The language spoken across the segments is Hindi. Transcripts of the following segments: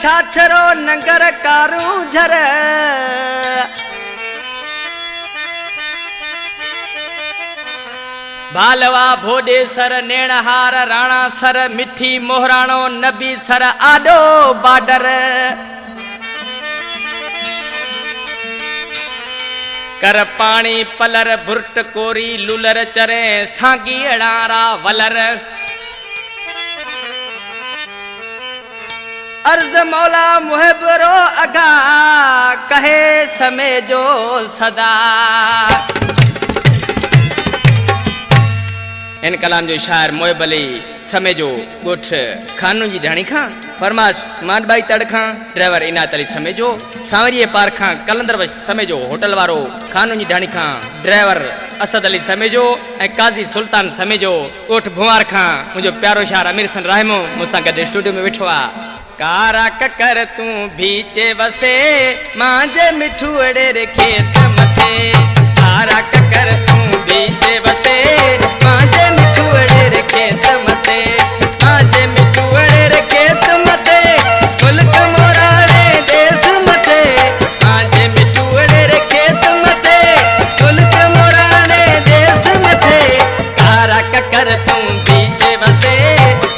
छाछरो नगर कारू झर भालवा भोडे सर नेणहार राणा सर मिठी मोहराणो नबी सर आडो बाडर कर पानी पलर भुर्ट कोरी लुलर चरे सांगी अड़ारा वलर अर्ज मौला मुहबरो अगा कहे समय जो सदा। इन कलाम जो शायर मोहब अली समय जो गोठ खानू जी ढाणी खां फरमाश मानबाई तड़ खां ड्राइवर इनात अली समय जो सांवरिये पार खां कलंदर वच समय जो होटल वारो खानू जी ढाणी खां ड्राइवर असद अली समय जो ऐं काजी सुल्तान समय जो गोठ भुआर खां मुझो प्यारो शायर अमीर सन रहमो मुसा गड स्टूडियो में बैठो आ। कारा ककर तू बीचे वसे मांजे मिठू अड़े रे खेत मथे कारा ककर तू बीचे वसे मांजे मिठू अड़े रे खेत मथे मांजे मिठू अड़े रे खेत मथे मुल्क मोराणे देश मथे मांजे मिठू अड़े रे खेत मथे मुल्क मोराणे देश मथे कारा ककर तू बीचे वसे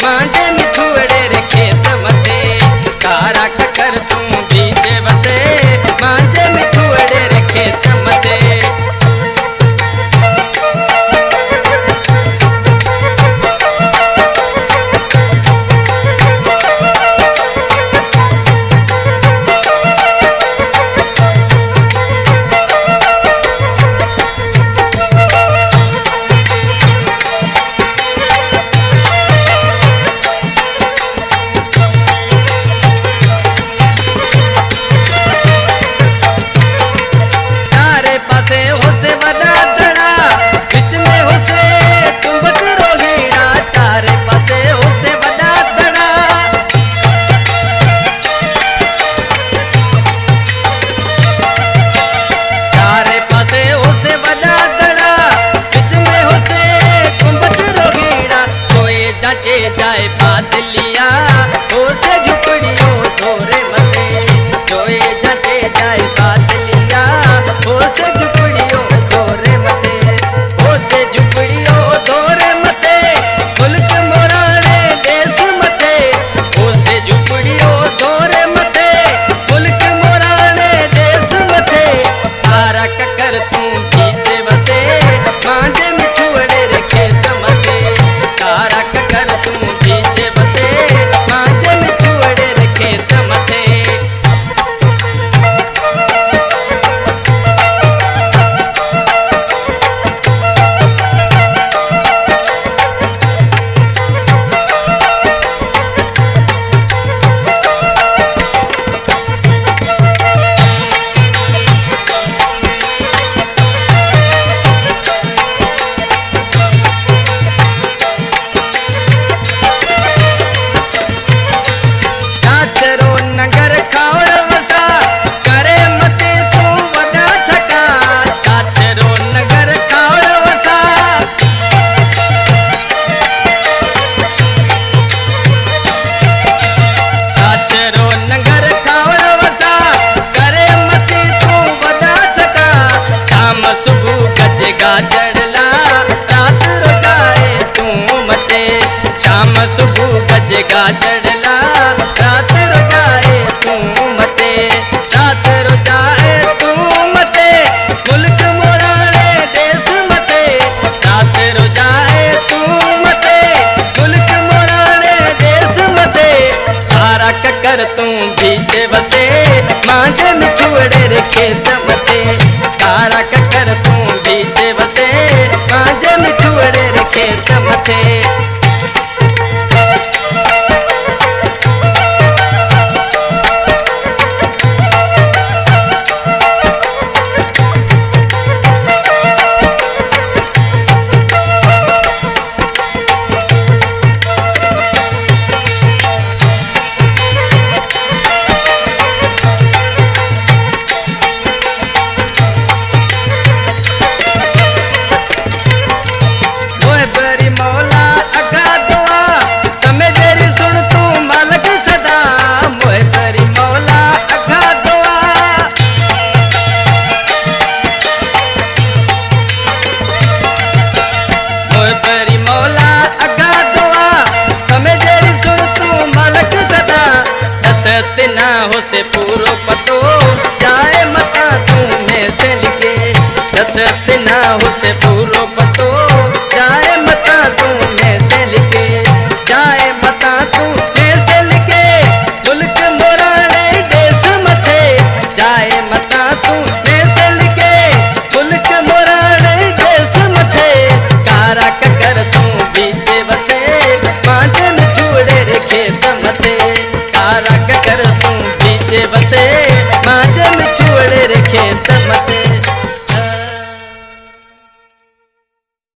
मांजे मिठू अड़े रे खेत मथे कारा ककर तू बीचे वसे मांजे मिठू अड़े रे खेत मथे। जाए बादलिया से झुपड़ियों थोरे मते जोए जटे जाए बादलिया से झुपड़ियों थोरे मते से झुपड़ियों थोरे मते मुल्क मोराणे देश मते से झुपड़ियों थोरे मते मुल्क मोराणे देश मते कारा ककर तू बीचे वसे मांजे मिठू अड़े रे खेत मते कारा ककर तू बीचे वसे मांजे मिठू अड़े रे खेत मथे। चढ़ला रात रुजाए तू मते रात रुजाए तू मते मुल्क मोराणे देश मते रात रुजाए तू मते मुल्क मोराणे देश मते सारा ककर तू बीचे वसे मांजे मिठू अड़े रे खेत मते सारा ककर तू बीचे वसे मांजे मिठू अड़े रे खेत मते। हुस ते ना हुस पूरो पतो